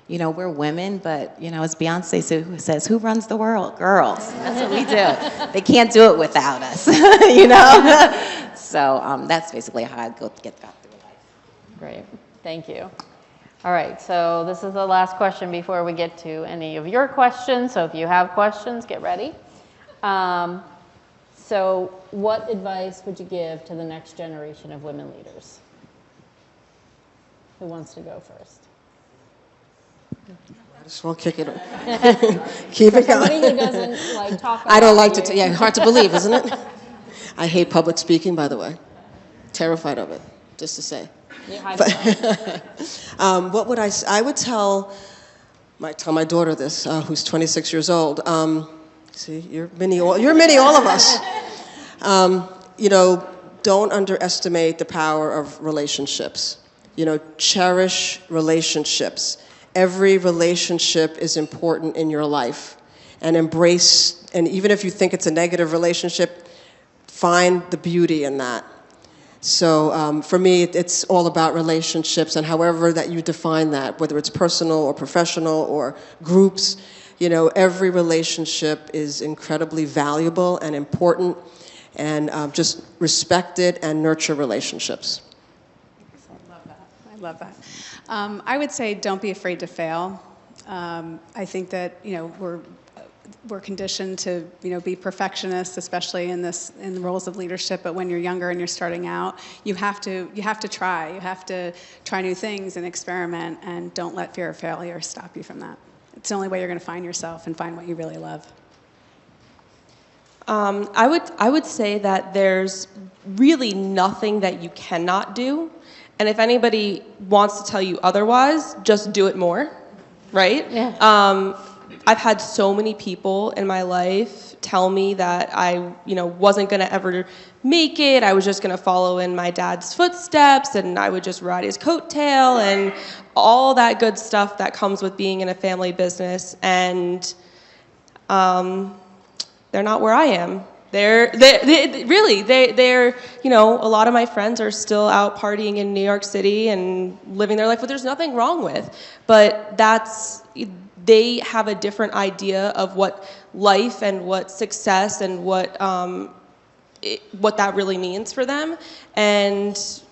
You know, we're women, but, you know, as Beyonce says, who runs the world? Girls. That's what we do. They can't do it without us, you know? So that's basically how I get through life. Great. Thank you. All right, so this is the last question before we get to any of your questions. So if you have questions, get ready. So what advice would you give to the next generation of women leaders? Who wants to go first? I just won't kick it. Keep it going. Somebody who doesn't like talk about I don't like you. to. Yeah, hard to believe, isn't it? I hate public speaking, by the way. Terrified of it, just to say. You hide behind. What would I would tell my daughter this, who's 26 years old. See, you're mini all of us. Don't underestimate the power of relationships. Cherish relationships. Every relationship is important in your life, and embrace. And even if you think it's a negative relationship, find the beauty in that. So for me, it's all about relationships, and however that you define that, whether it's personal or professional or groups, every relationship is incredibly valuable and important, and just respect it and nurture relationships. I love that. I would say don't be afraid to fail. I think that we're conditioned to be perfectionists, especially in the roles of leadership. But when you're younger and you're starting out, you have to try. You have to try new things and experiment, and don't let fear of failure stop you from that. It's the only way you're going to find yourself and find what you really love. I would say that there's really nothing that you cannot do, and if anybody wants to tell you otherwise, just do it more, right? Yeah. I've had so many people in my life tell me that I, wasn't going to ever make it. I was just going to follow in my dad's footsteps, and I would just ride his coattail, and all that good stuff that comes with being in a family business. And they're not where I am. They're a lot of my friends are still out partying in New York City and living their life, but there's nothing wrong with. But they have a different idea of what life and what success and what that really means for them. And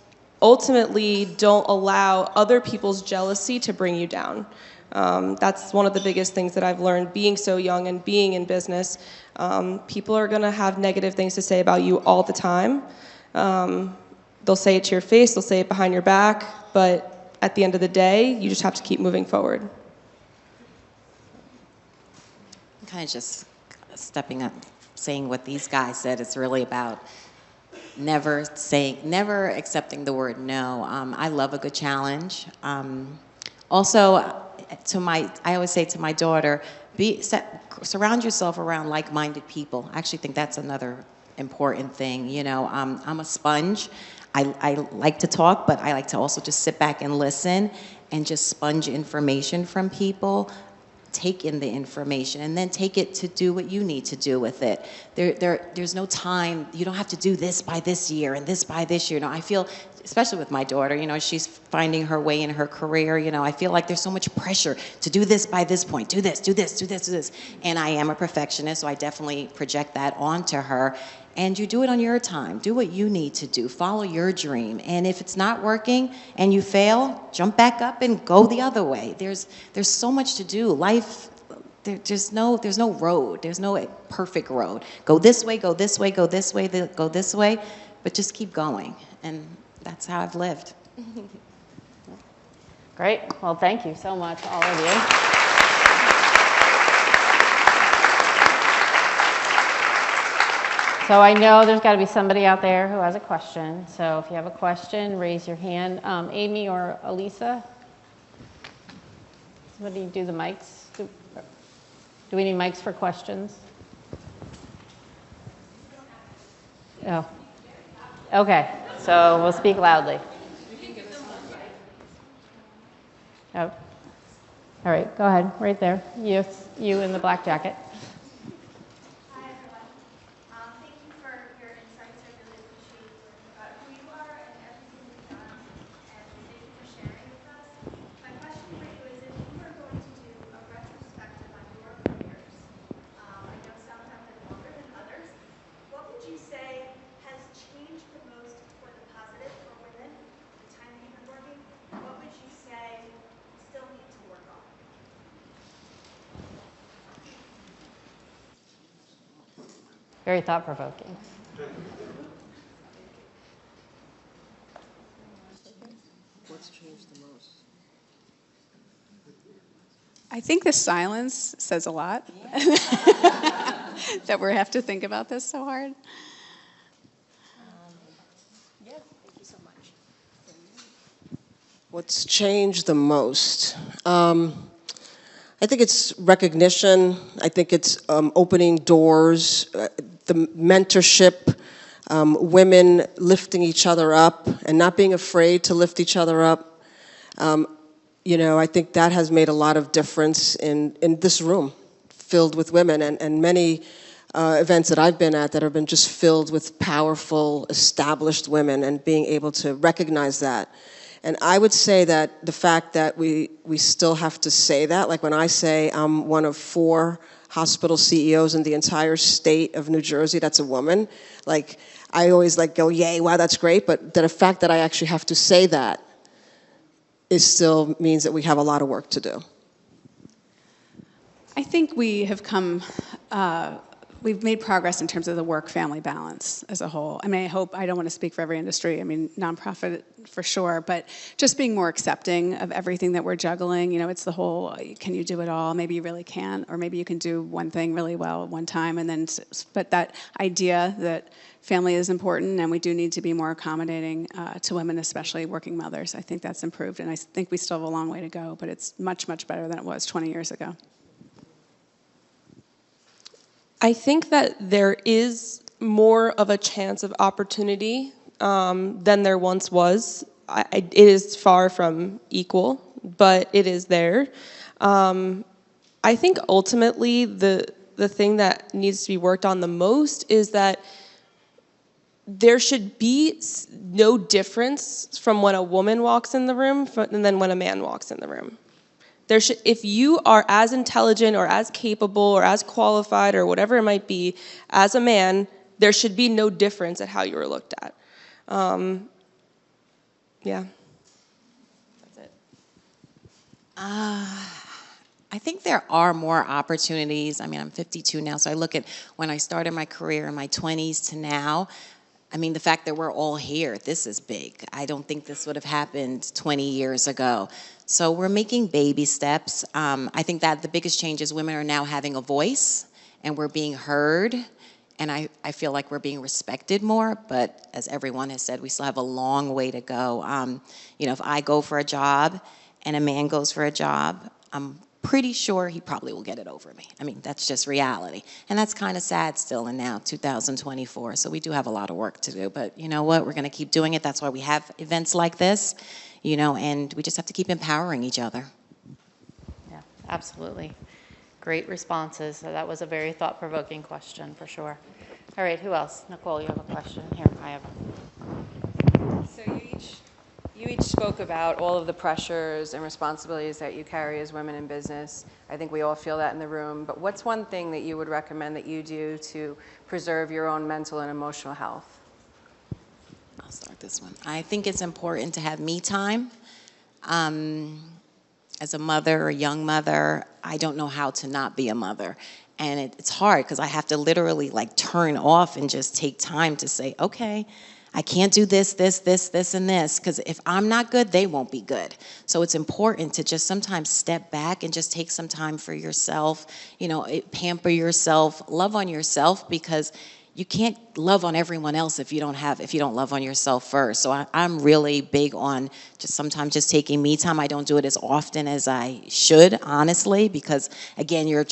ultimately, don't allow other people's jealousy to bring you down. That's one of the biggest things that I've learned being so young and being in business. People are going to have negative things to say about you all the time. They'll say it to your face, they'll say it behind your back, but at the end of the day, you just have to keep moving forward. Kind of just stepping up, saying what these guys said. It's really about never accepting the word no. I love a good challenge. Also, I always say to my daughter, surround yourself around like-minded people. I actually think that's another important thing. I'm a sponge. I like to talk, but I like to also just sit back and listen and just sponge information from people. Take in the information and then take it to do what you need to do with it. There's no time. You don't have to do this by this year and this by this year. I feel, especially with my daughter, she's finding her way in her career. I feel like there's so much pressure to do this by this point. Do this, do this, do this, do this. And I am a perfectionist, so I definitely project that onto her. And you do it on your time. Do what you need to do. Follow your dream. And if it's not working and you fail, jump back up and go the other way. There's so much to do. Life, there's no road. There's no perfect road. Go this way, go this way, go this way, go this way. But just keep going. And that's how I've lived. Great. Well, thank you so much, all of you. So I know there's got to be somebody out there who has a question. So if you have a question, raise your hand. Amy or Elisa? Somebody do the mics. Do we need mics for questions? Oh. Okay. So we'll speak loudly. Oh. All right. Go ahead. Right there. You in the black jacket. Very thought-provoking. What's changed the most? I think the silence says a lot. That we have to think about this so hard. What's changed the most? I think it's recognition. I think it's opening doors, the mentorship, women lifting each other up and not being afraid to lift each other up. I think that has made a lot of difference in this room filled with women and many events that I've been at that have been just filled with powerful, established women and being able to recognize that. And I would say that the fact that we still have to say that, like when I say I'm one of 4 hospital CEOs in the entire state of New Jersey, that's a woman, like I always go, yay, wow, that's great, but the fact that I actually have to say that still means that we have a lot of work to do. I think we have we've made progress in terms of the work-family balance as a whole. I don't want to speak for every industry, nonprofit for sure, but just being more accepting of everything that we're juggling. It's the whole, can you do it all? Maybe you really can't, or maybe you can do one thing really well at one time, but that idea that family is important and we do need to be more accommodating to women, especially working mothers. I think that's improved, and I think we still have a long way to go, but it's much, much better than it was 20 years ago. I think that there is more of a chance of opportunity than there once was. It is far from equal, but it is there. I think ultimately the thing that needs to be worked on the most is that there should be no difference from when a woman walks in the room and then when a man walks in the room. If you are as intelligent or as capable or as qualified or whatever it might be as a man, there should be no difference at how you were looked at. Yeah. That's it. I think there are more opportunities. I'm 52 now, so I look at when I started my career in my 20s to now. The fact that we're all here, this is big. I don't think this would have happened 20 years ago. So we're making baby steps. I think that the biggest change is women are now having a voice and we're being heard. And I feel like we're being respected more. But as everyone has said, we still have a long way to go. If I go for a job and a man goes for a job, I'm pretty sure he probably will get it over me. That's just reality. And that's kind of sad still in now 2024. So we do have a lot of work to do. But you know what? We're going to keep doing it. That's why we have events like this, and we just have to keep empowering each other. Yeah, absolutely. Great responses. So that was a very thought-provoking question for sure. All right, who else? Nicole, you have a question? Here, I have. So you each spoke about all of the pressures and responsibilities that you carry as women in business. I think we all feel that in the room. But what's one thing that you would recommend that you do to preserve your own mental and emotional health? I'll start this one. I think it's important to have me time. As a mother or young mother, I don't know how to not be a mother. And it's hard because I have to literally turn off and just take time to say, okay, I can't do this, and this, because if I'm not good, they won't be good. So it's important to just sometimes step back and just take some time for yourself, pamper yourself, love on yourself, because you can't love on everyone else if you don't love on yourself first. So I'm really big on sometimes just taking me time. I don't do it as often as I should, honestly, because again, you're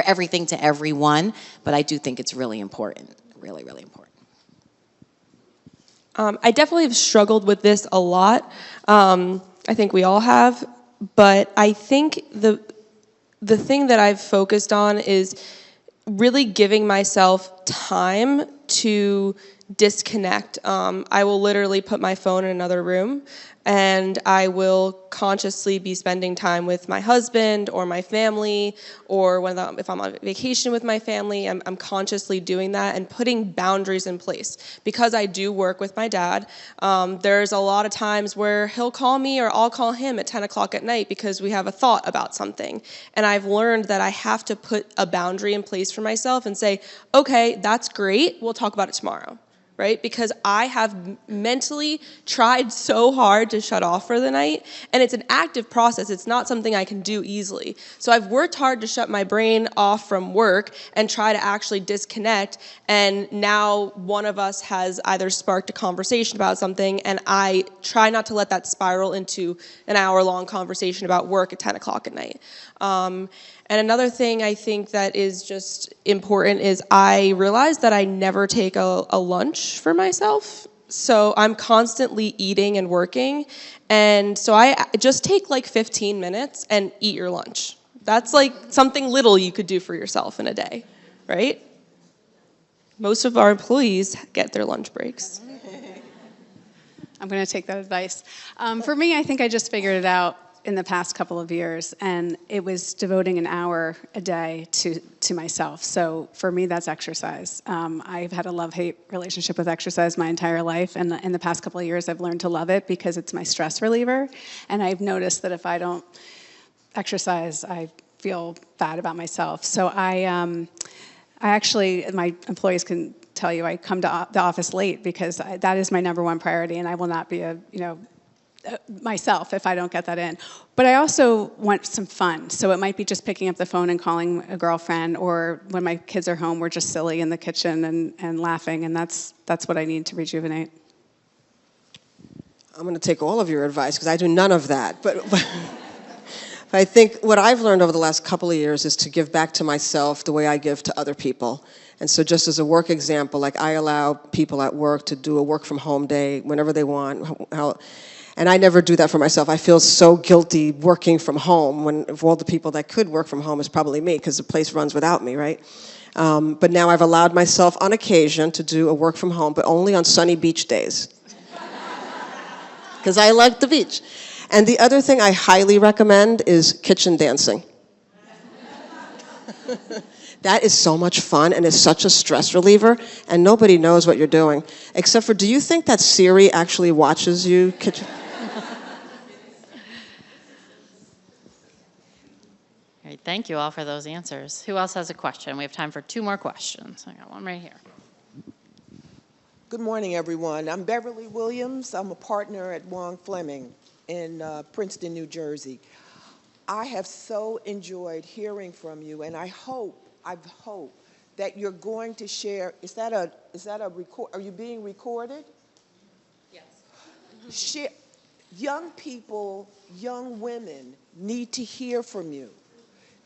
everything to everyone, but I do think it's really important, really, really important. I definitely have struggled with this a lot. I think we all have, but I think the thing that I've focused on is really giving myself time to disconnect. I will literally put my phone in another room and I will consciously be spending time with my husband or my family, or if I'm on vacation with my family, I'm consciously doing that and putting boundaries in place. Because I do work with my dad, there's a lot of times where he'll call me or I'll call him at 10 o'clock at night because we have a thought about something. And I've learned that I have to put a boundary in place for myself and say, okay, that's great, we'll talk about it tomorrow. right? Because I have mentally tried so hard to shut off for the night, and it's an active process. It's not something I can do easily. So I've worked hard to shut my brain off from work and try to actually disconnect, and now one of us has either sparked a conversation about something, and I try not to let that spiral into an hour-long conversation about work at 10 o'clock at night. And another thing I think that is just important is I realized that I never take a lunch for myself. So I'm constantly eating and working. And so I just take like 15 minutes and eat your lunch. That's like something little you could do for yourself in a day, right? Most of our employees get their lunch breaks. I'm going to take that advice. For me, I think I just figured it out in the past couple of years, and it was devoting an hour a day to myself. So for me, that's exercise. I've had a love-hate relationship with exercise my entire life, and in the past couple of years, I've learned to love it because it's my stress reliever, and I've noticed that if I don't exercise, I feel bad about myself. So I actually, my employees can tell you, I come to the office late because that is my number one priority, and I will not be myself if I don't get that in. But I also want some fun. So it might be just picking up the phone and calling a girlfriend, or when my kids are home, we're just silly in the kitchen and laughing, and that's what I need to rejuvenate. I'm going to take all of your advice because I do none of that. But I think what I've learned over the last couple of years is to give back to myself the way I give to other people. And so just as a work example, like I allow people at work to do a work from home day whenever they want. And I never do that for myself. I feel so guilty working from home when of all the people that could work from home is probably me because the place runs without me, right? But now I've allowed myself on occasion to do a work from home, but only on sunny beach days. Because I like the beach. And the other thing I highly recommend is kitchen dancing. That is so much fun and is such a stress reliever, and nobody knows what you're doing. Except for, do you think that Siri actually watches you kitchen? Great, thank you all for those answers. Who else has a question? We have time for 2 more questions. I got one right here. Good morning, everyone. I'm Beverly Williams. I'm a partner at Wong Fleming in Princeton, New Jersey. I have so enjoyed hearing from you, and I hope that you're going to share. Is that a record? Are you being recorded? Yes. Young people, young women need to hear from you.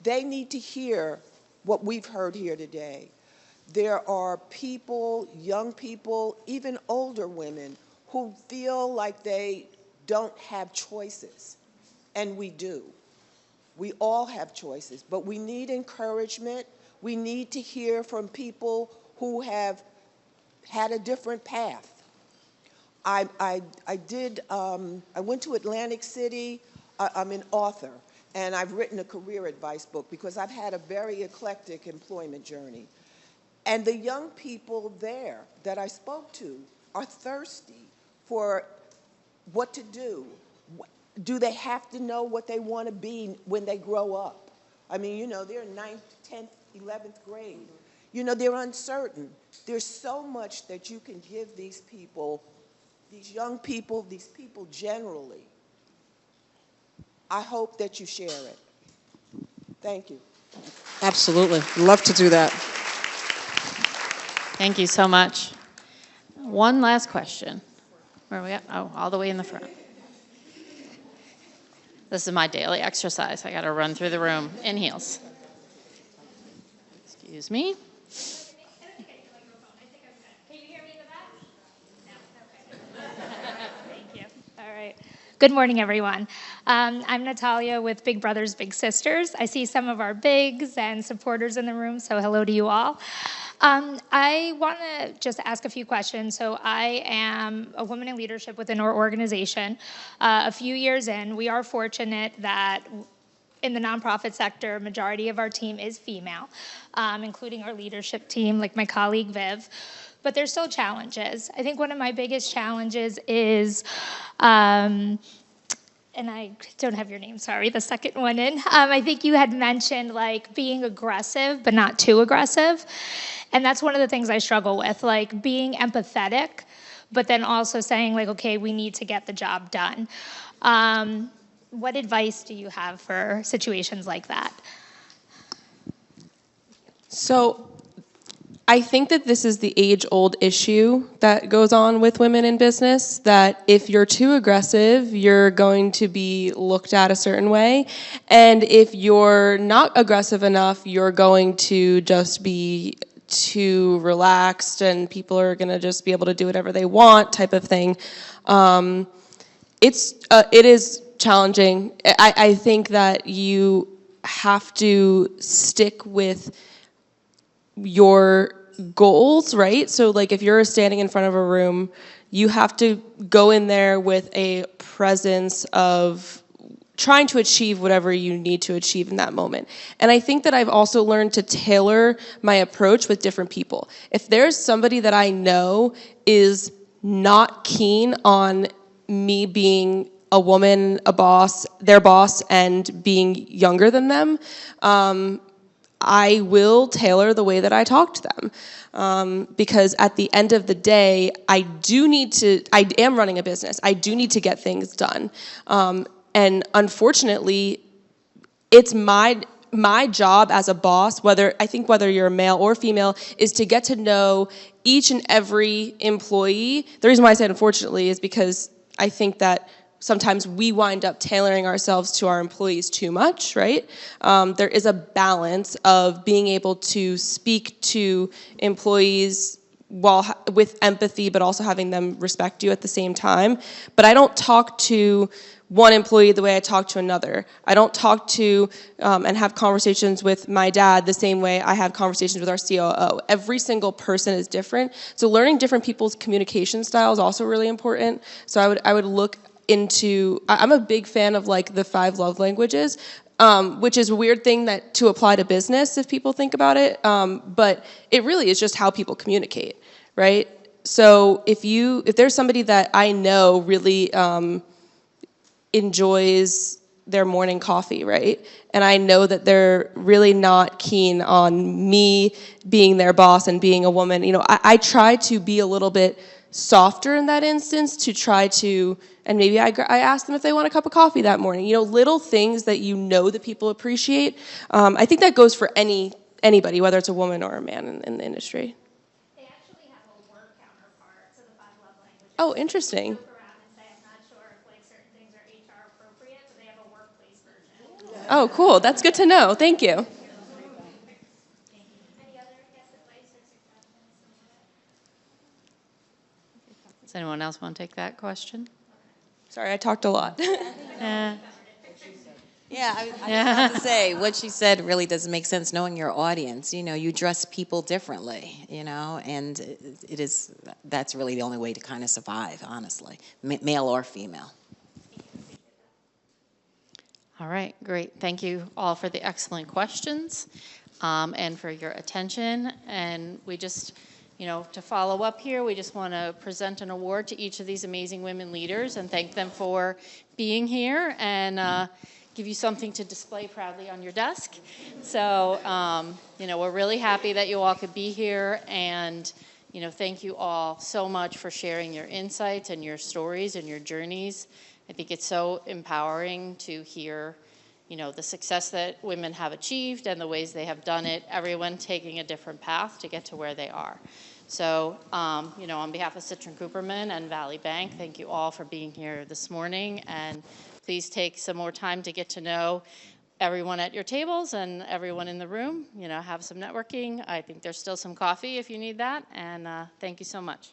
They need to hear what we've heard here today. There are people, young people, even older women, who feel like they don't have choices, and we do. We all have choices, but we need encouragement. We need to hear from people who have had a different path. I went to Atlantic City. I'm an author, and I've written a career advice book because I've had a very eclectic employment journey. And the young people there that I spoke to are thirsty for what to do. Do they have to know what they want to be when they grow up? I mean, they're in 9th, 10th, 11th grade. They're uncertain. There's so much that you can give these people, these young people, these people generally. I hope that you share it. Thank you. Absolutely. Love to do that. Thank you so much. One last question. Where are we at? Oh, all the way in the front. This is my daily exercise. I got to run through the room in heels. Excuse me. Can you hear me in the back? No? Okay. Thank you. All right. Good morning, everyone. I'm Natalia with Big Brothers Big Sisters. I see some of our bigs and supporters in the room, so hello to you all. I want to just ask a few questions. So I am a woman in leadership within our organization. A few years in, we are fortunate that in the nonprofit sector, majority of our team is female, including our leadership team, like my colleague Viv. But there's still challenges. I think one of my biggest challenges is and I don't have your name, sorry, the second one in. I think you had mentioned like being aggressive, but not too aggressive. And that's one of the things I struggle with, like being empathetic, but then also saying like, okay, we need to get the job done. What advice do you have for situations like that? So I think that this is the age-old issue that goes on with women in business, that if you're too aggressive, you're going to be looked at a certain way. And if you're not aggressive enough, you're going to just be too relaxed and people are going to just be able to do whatever they want type of thing. It is challenging. I think that you have to stick with your goals, right? So like if you're standing in front of a room, you have to go in there with a presence of trying to achieve whatever you need to achieve in that moment. And I think that I've also learned to tailor my approach with different people. If there's somebody that I know is not keen on me being a woman, a boss, their boss, and being younger than them, I will tailor the way that I talk to them. Because at the end of the day, I am running a business. I do need to get things done. And unfortunately, it's my job as a boss, whether you're a male or female, is to get to know each and every employee. The reason why I said unfortunately is because I think that sometimes we wind up tailoring ourselves to our employees too much, right? There is a balance of being able to speak to employees with empathy, but also having them respect you at the same time. But I don't talk to one employee the way I talk to another. I don't talk to and have conversations with my dad the same way I have conversations with our COO. Every single person is different. So learning different people's communication style is also really important. So I would look into, I'm a big fan of like the 5 love languages, which is a weird thing that to apply to business if people think about it, but it really is just how people communicate, right? So if there's somebody that I know really enjoys their morning coffee, right? And I know that they're really not keen on me being their boss and being a woman, I try to be a little bit softer in that instance to try to, and maybe I ask them if they want a cup of coffee that morning. Little things that that people appreciate. I think that goes for anybody, whether it's a woman or a man in the industry. They actually have a work counterpart to the 5 love languages. Oh, interesting. Joke around and say, I'm not sure if like certain things are HR appropriate, but they have a workplace version. Oh, cool. That's good to know. Thank you. Any other guest advice or suggestions? Does anyone else want to take that question? Sorry, I talked a lot. Yeah, I was about to say, what she said really does make sense, knowing your audience. You address people differently, and that's really the only way to kind of survive, honestly, male or female. All right, great. Thank you all for the excellent questions and for your attention. And we just, to follow up here, we just want to present an award to each of these amazing women leaders and thank them for being here and give you something to display proudly on your desk. So, we're really happy that you all could be here, and, thank you all so much for sharing your insights and your stories and your journeys. I think it's so empowering to hear, the success that women have achieved and the ways they have done it, everyone taking a different path to get to where they are. So, on behalf of Citrin Cooperman and Valley Bank, thank you all for being here this morning, and please take some more time to get to know everyone at your tables and everyone in the room. Have some networking. I think there's still some coffee if you need that, and thank you so much.